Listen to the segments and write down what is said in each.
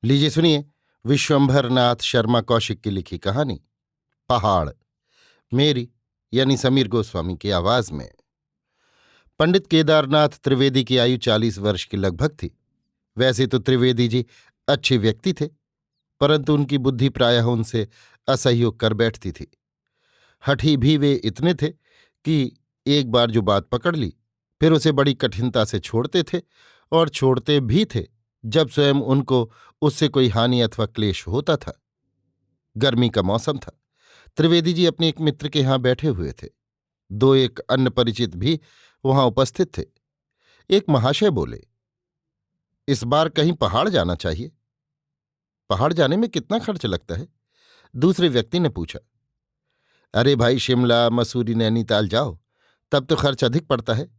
लीजिए सुनिए विश्वंभर नाथ शर्मा कौशिक की लिखी कहानी पहाड़, मेरी यानी समीर गोस्वामी की आवाज में। पंडित केदारनाथ त्रिवेदी की आयु 40 वर्ष की लगभग थी। वैसे तो त्रिवेदी जी अच्छे व्यक्ति थे, परंतु उनकी बुद्धि प्रायः उनसे असहयोग कर बैठती थी। हठी भी वे इतने थे कि एक बार जो बात पकड़ ली फिर उसे बड़ी कठिनता से छोड़ते थे, और छोड़ते भी थे जब स्वयं उनको उससे कोई हानि अथवा क्लेश होता था। गर्मी का मौसम था। त्रिवेदी जी अपने एक मित्र के यहाँ बैठे हुए थे। दो एक अन्य परिचित भी वहां उपस्थित थे। एक महाशय बोले, इस बार कहीं पहाड़ जाना चाहिए। पहाड़ जाने में कितना खर्च लगता है? दूसरे व्यक्ति ने पूछा। अरे भाई, शिमला मसूरी नैनीताल जाओ तब तो खर्च अधिक पड़ता है।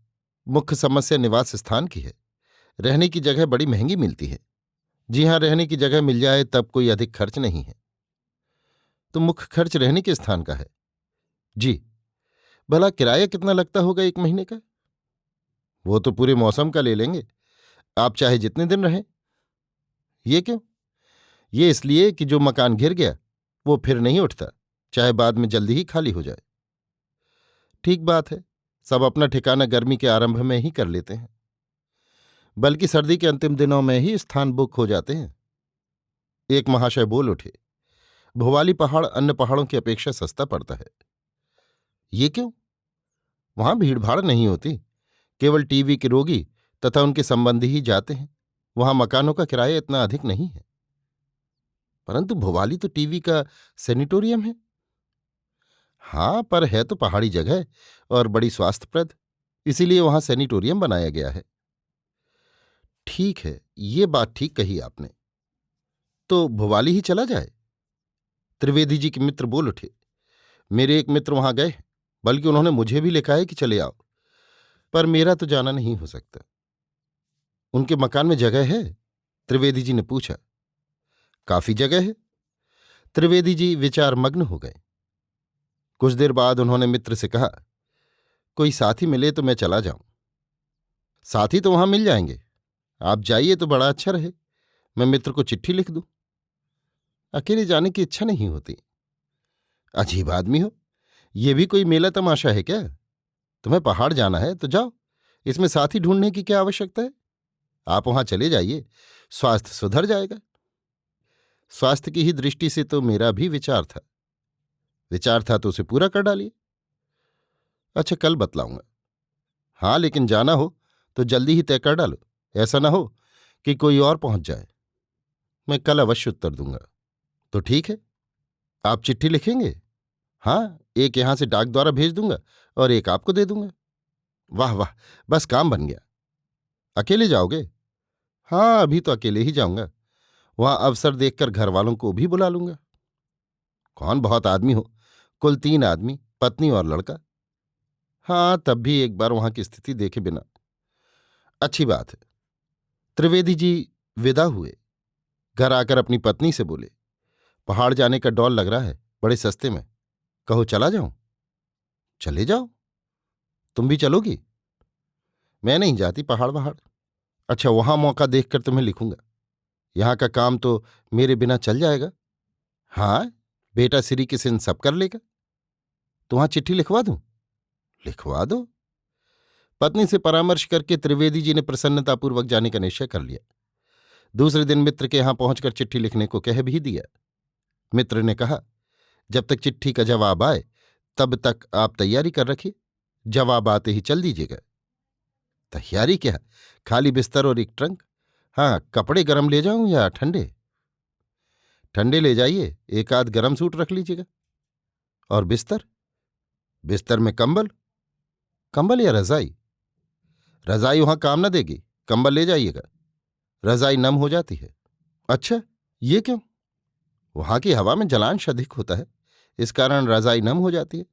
मुख्य समस्या निवास स्थान की है। रहने की जगह बड़ी महंगी मिलती है। जी हाँ, रहने की जगह मिल जाए तब कोई अधिक खर्च नहीं है। तो मुख्य खर्च रहने के स्थान का है? जी। भला किराया कितना लगता होगा एक महीने का? वो तो पूरे मौसम का ले लेंगे, आप चाहे जितने दिन रहें। ये क्यों? ये इसलिए कि जो मकान घिर गया वो फिर नहीं उठता, चाहे बाद में जल्दी ही खाली हो जाए। ठीक बात है, सब अपना ठिकाना गर्मी के आरंभ में ही कर लेते हैं, बल्कि सर्दी के अंतिम दिनों में ही स्थान बुक हो जाते हैं। एक महाशय बोल उठे, भोवाली पहाड़ अन्य पहाड़ों की अपेक्षा सस्ता पड़ता है। ये क्यों? वहां भीड़भाड़ नहीं होती, केवल टीबी के रोगी तथा उनके संबंधी ही जाते हैं। वहां मकानों का किराया इतना अधिक नहीं है। परंतु भोवाली तो टीबी का सेनिटोरियम है। हाँ, पर है तो पहाड़ी जगह और बड़ी स्वास्थ्यप्रद, इसीलिए वहां सेनिटोरियम बनाया गया है। ठीक है, ये बात ठीक कही आपने। तो भोवाली ही चला जाए? त्रिवेदी जी के मित्र बोल उठे। मेरे एक मित्र वहां गए, बल्कि उन्होंने मुझे भी लिखा है कि चले आओ, पर मेरा तो जाना नहीं हो सकता। उनके मकान में जगह है? त्रिवेदी जी ने पूछा। काफी जगह है। त्रिवेदी जी विचार मग्न हो गए। कुछ देर बाद उन्होंने मित्र से कहा, कोई साथी मिले तो मैं चला जाऊं। साथी तो वहां मिल जाएंगे, आप जाइए तो बड़ा अच्छा रहे। मैं मित्र को चिट्ठी लिख दूं। अकेले जाने की इच्छा नहीं होती। अजीब आदमी हो, ये भी कोई मेला तमाशा है क्या? तुम्हें पहाड़ जाना है तो जाओ, इसमें साथी ढूंढने की क्या आवश्यकता है? आप वहां चले जाइए, स्वास्थ्य सुधर जाएगा। स्वास्थ्य की ही दृष्टि से तो मेरा भी विचार था। विचार था तो उसे पूरा कर डालिए। अच्छा, कल बतलाऊंगा। हाँ, लेकिन जाना हो तो जल्दी ही तय कर डालो, ऐसा ना हो कि कोई और पहुंच जाए। मैं कल अवश्य उत्तर दूंगा। तो ठीक है, आप चिट्ठी लिखेंगे? हाँ, एक यहां से डाक द्वारा भेज दूंगा और एक आपको दे दूंगा। वाह वाह, बस काम बन गया। अकेले जाओगे? हाँ, अभी तो अकेले ही जाऊंगा। वहां अवसर देखकर घर वालों को भी बुला लूंगा। कौन, बहुत आदमी हो? कुल 3 आदमी, पत्नी और लड़का। हाँ, तब भी एक बार वहां की स्थिति देखे बिना। अच्छी बात है। त्रिवेदी जी विदा हुए। घर आकर अपनी पत्नी से बोले, पहाड़ जाने का डौल लग रहा है, बड़े सस्ते में। कहो चला जाऊं? चले जाओ। तुम भी चलोगी? मैं नहीं जाती पहाड़ वहाड़। अच्छा, वहां मौका देखकर तुम्हें लिखूंगा। यहां का काम तो मेरे बिना चल जाएगा। हाँ, बेटा श्री किसिन सब कर लेगा। तो वहां चिट्ठी लिखवा दूं? लिखवा दो। पत्नी से परामर्श करके त्रिवेदी जी ने प्रसन्नतापूर्वक जाने का निश्चय कर लिया। दूसरे दिन मित्र के यहां पहुंचकर चिट्ठी लिखने को कह भी दिया। मित्र ने कहा, जब तक चिट्ठी का जवाब आए तब तक आप तैयारी कर रखिए, जवाब आते ही चल दीजिएगा। तैयारी क्या, खाली बिस्तर और एक ट्रंक। हाँ, कपड़े गरम ले जाऊं या ठंडे? ठंडे ले जाइए, एक आध गरम सूट रख लीजिएगा। और बिस्तर? बिस्तर में कंबल। कंबल या रजाई? रजाई वहां काम न देगी, कंबल ले जाइएगा। रजाई नम हो जाती है। अच्छा, ये क्यों? वहां की हवा में जलांश अधिक होता है, इस कारण रजाई नम हो जाती है।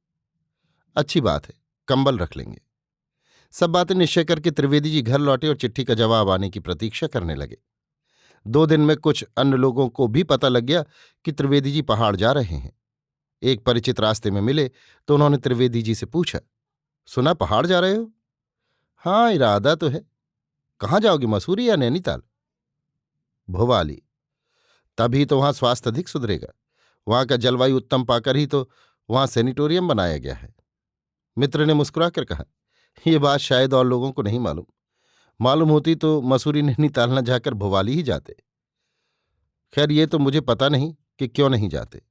अच्छी बात है, कंबल रख लेंगे। सब बातें निश्चय करके त्रिवेदी जी घर लौटे और चिट्ठी का जवाब आने की प्रतीक्षा करने लगे। 2 दिन में कुछ अन्य लोगों को भी पता लग गया कि त्रिवेदी जी पहाड़ जा रहे हैं। एक परिचित रास्ते में मिले तो उन्होंने त्रिवेदी जी से पूछा, सुना पहाड़ जा रहे हो? हाँ, इरादा तो है। कहाँ जाओगे, मसूरी या नैनीताल? भोवाली। तभी तो वहां स्वास्थ्य अधिक सुधरेगा। वहां का जलवायु उत्तम पाकर ही तो वहां सेनिटोरियम बनाया गया है। मित्र ने मुस्कुराकर कहा, यह बात शायद और लोगों को नहीं मालूम। मालूम होती तो मसूरी नैनीताल न जाकर भोपाली ही जाते। खैर ये तो मुझे पता नहीं कि क्यों नहीं जाते।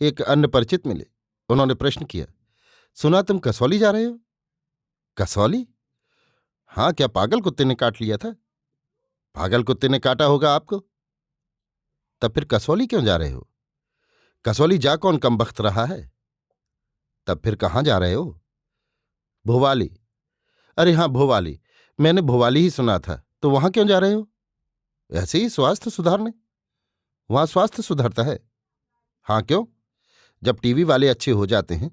एक अन्य परिचित मिले। उन्होंने प्रश्न किया, सुना तुम कसौली जा रहे हो? कसौली? हाँ, क्या पागल कुत्ते ने काट लिया था? पागल कुत्ते ने काटा होगा आपको। तब फिर कसौली क्यों जा रहे हो? कसौली जा कौन कमबख्त रहा है? तब फिर कहाँ जा रहे हो? भोवाली। अरे हाँ, भोवाली। मैंने भोवाली ही सुना था। तो वहां क्यों जा रहे हो? ऐसे ही स्वास्थ्य सुधारने। वहां स्वास्थ्य सुधरता है? हाँ, क्यों? जब टीवी वाले अच्छे हो जाते हैं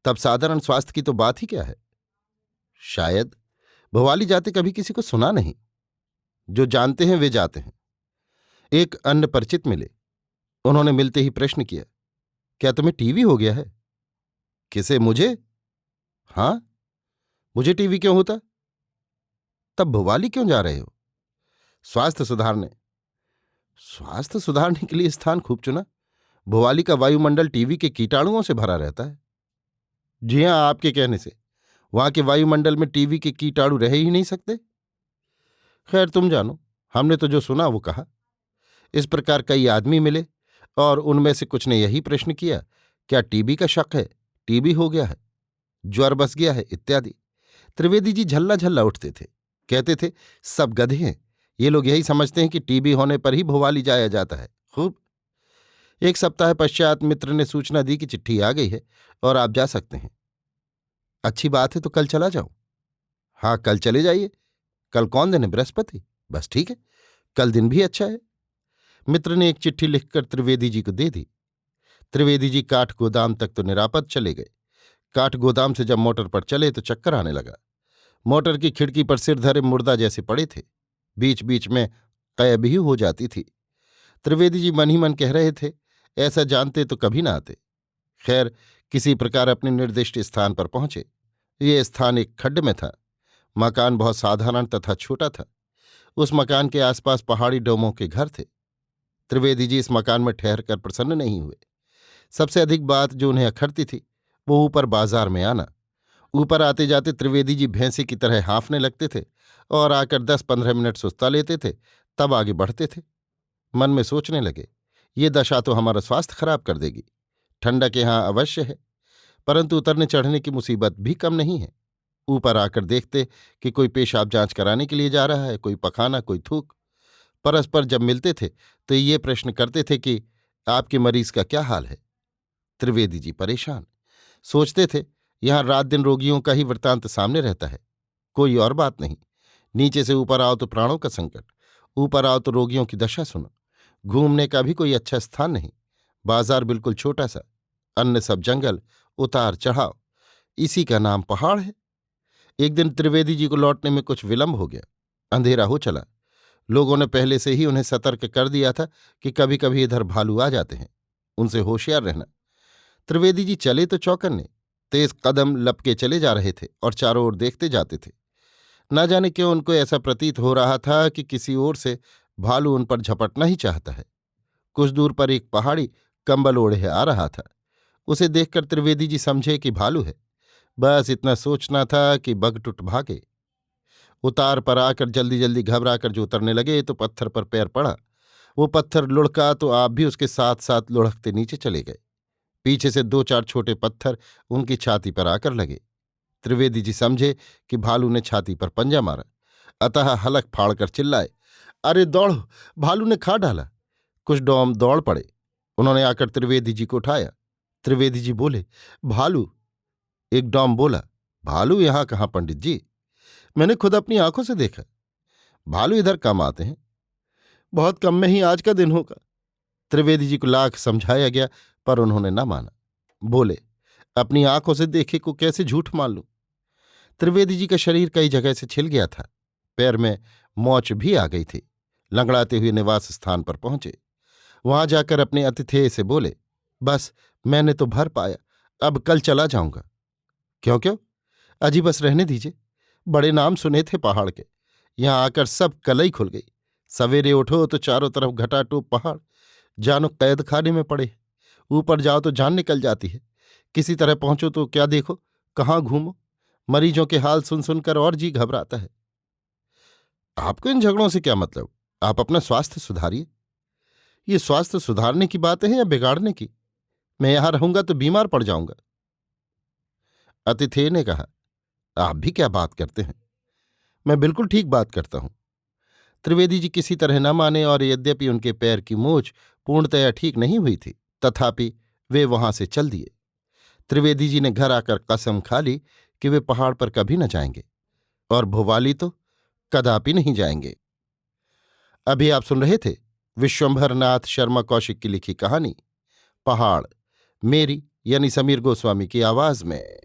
तब साधारण स्वास्थ्य की तो बात ही क्या है। शायद। भोवाली जाते कभी किसी को सुना नहीं। जो जानते हैं वे जाते हैं। एक अन्य परिचित मिले। उन्होंने मिलते ही प्रश्न किया, क्या तुम्हें टीवी हो गया है? किसे, मुझे? हाँ, मुझे टीवी क्यों होता? तब भोपाली क्यों जा रहे हो? स्वास्थ्य सुधारने। स्वास्थ्य सुधारने के लिए स्थान खूब चुना। भोपाली का वायुमंडल टीवी के कीटाणुओं से भरा रहता है। जी हां, आपके कहने से। वहां के वायुमंडल में टीवी के कीटाणु रह ही नहीं सकते। खैर तुम जानो, हमने तो जो सुना वो कहा। इस प्रकार कई आदमी मिले और उनमें से कुछ ने यही प्रश्न किया, क्या टीबी का शक है? टीबी हो गया है? ज्वर बस गया है? इत्यादि। त्रिवेदी जी झल्ला झल्ला उठते थे। कहते थे, सब गधे हैं। ये लोग यही समझते हैं कि टीबी होने पर ही भोपाली जाया जाता है। खूब। एक सप्ताह पश्चात मित्र ने सूचना दी कि चिट्ठी आ गई है और आप जा सकते हैं। अच्छी बात है, तो कल चला जाऊं? हाँ, कल चले जाइए। कल कौन दिन है? बृहस्पति। बस ठीक है, कल दिन भी अच्छा है। मित्र ने एक चिट्ठी लिखकर त्रिवेदी जी को दे दी। त्रिवेदी जी काठ गोदाम तक तो निरापद चले गए। काठ गोदाम से जब मोटर पर चले तो चक्कर आने लगा। मोटर की खिड़की पर सिर धरे मुर्दा जैसे पड़े थे। बीच बीच में कै भी हो जाती थी। त्रिवेदी जी मन ही मन कह रहे थे, ऐसा जानते तो कभी ना आते। खैर, किसी प्रकार अपने निर्दिष्ट स्थान पर पहुंचे। ये स्थान एक खड्ड में था। मकान बहुत साधारण तथा छोटा था। उस मकान के आसपास पहाड़ी डोमों के घर थे। त्रिवेदी जी इस मकान में ठहरकर प्रसन्न नहीं हुए। सबसे अधिक बात जो उन्हें अखरती थी वो ऊपर बाजार में आना। ऊपर आते जाते त्रिवेदी जी भैंसे की तरह हाँफने लगते थे और आकर 10-15 मिनट सुस्ता लेते थे, तब आगे बढ़ते थे। मन में सोचने लगे, ये दशा तो हमारा स्वास्थ्य खराब कर देगी। ठंडक यहाँ अवश्य है, परंतु उतरने चढ़ने की मुसीबत भी कम नहीं है। ऊपर आकर देखते कि कोई पेशाब जांच कराने के लिए जा रहा है, कोई पखाना, कोई थूक। परस्पर जब मिलते थे तो ये प्रश्न करते थे कि आपके मरीज का क्या हाल है। त्रिवेदी जी परेशान। सोचते थे, यहां रात दिन रोगियों का ही वृत्तांत सामने रहता है, कोई और बात नहीं। नीचे से ऊपर आओ तो प्राणों का संकट, ऊपर आओ तो रोगियों की दशा सुनो। घूमने का भी कोई अच्छा स्थान नहीं। बाजार बिल्कुल छोटा सा, अन्य सब जंगल, उतार चढ़ाव, इसी का नाम पहाड़ है। एक दिन त्रिवेदी जी को लौटने में कुछ विलंब हो गया। अंधेरा हो चला। लोगों ने पहले से ही उन्हें सतर्क कर दिया था कि कभी कभी इधर भालू आ जाते हैं, उनसे होशियार रहना। त्रिवेदी जी चले तो चौकन्ने, तेज कदम लपके चले जा रहे थे और चारों ओर देखते जाते थे। न जाने क्यों उनको ऐसा प्रतीत हो रहा था कि किसी ओर से भालू उन पर झपटना ही चाहता है। कुछ दूर पर एक पहाड़ी कंबल ओढ़े आ रहा था। उसे देखकर त्रिवेदी जी समझे कि भालू है। बस इतना सोचना था कि बगटुट भागे। उतार पर आकर जल्दी जल्दी घबराकर जो उतरने लगे तो पत्थर पर पैर पड़ा। वो पत्थर लुढ़का तो आप भी उसके साथ साथ लुढ़कते नीचे चले गए। पीछे से 2-4 छोटे पत्थर उनकी छाती पर आकर लगे। त्रिवेदी जी समझे कि भालू ने छाती पर पंजा मारा, अतः हलक फाड़कर चिल्लाए, अरे दौड़ो, भालू ने खा डाला। कुछ डौम दौड़ पड़े। उन्होंने आकर त्रिवेदी जी को उठाया। त्रिवेदी जी बोले, भालू। एक डौम बोला, भालू यहां कहाँ पंडित जी? मैंने खुद अपनी आंखों से देखा। भालू इधर कम आते हैं, बहुत कम में ही आज का दिन होगा। त्रिवेदी जी को लाख समझाया गया पर उन्होंने न माना। बोले, अपनी आंखों से देखे को कैसे झूठ मान लूं। त्रिवेदी जी का शरीर कई जगह से छिल गया था। पैर में मोच भी आ गई थी। लंगड़ाते हुए निवास स्थान पर पहुंचे। वहां जाकर अपने अतिथेय से बोले, बस मैंने तो भर पाया, अब कल चला जाऊंगा। क्यों क्यों? अजी बस रहने दीजिए। बड़े नाम सुने थे पहाड़ के, यहां आकर सब कलई खुल गई। सवेरे उठो तो चारों तरफ घटाटोप पहाड़, जानो कैद खाने में पड़े। ऊपर जाओ तो जान निकल जाती है, किसी तरह पहुंचो तो क्या देखो, कहाँ घूमो। मरीजों के हाल सुन सुनकर और जी घबराता है। आपको इन झगड़ों से क्या मतलब? आप अपना स्वास्थ्य सुधारिए। ये स्वास्थ्य सुधारने की बात है या बिगाड़ने की? मैं यहां रहूंगा तो बीमार पड़ जाऊंगा। अतिथेय ने कहा, आप भी क्या बात करते हैं? मैं बिल्कुल ठीक बात करता हूं। त्रिवेदी जी किसी तरह न माने, और यद्यपि उनके पैर की मोच पूर्णतया ठीक नहीं हुई थी, तथापि वे वहां से चल दिए। त्रिवेदी जी ने घर आकर कसम खा ली कि वे पहाड़ पर कभी न जाएंगे, और भुवाली तो कदापि नहीं जाएंगे। अभी आप सुन रहे थे विश्वंभर नाथ शर्मा कौशिक की लिखी कहानी पहाड़, मेरी यानी समीर गोस्वामी की आवाज में।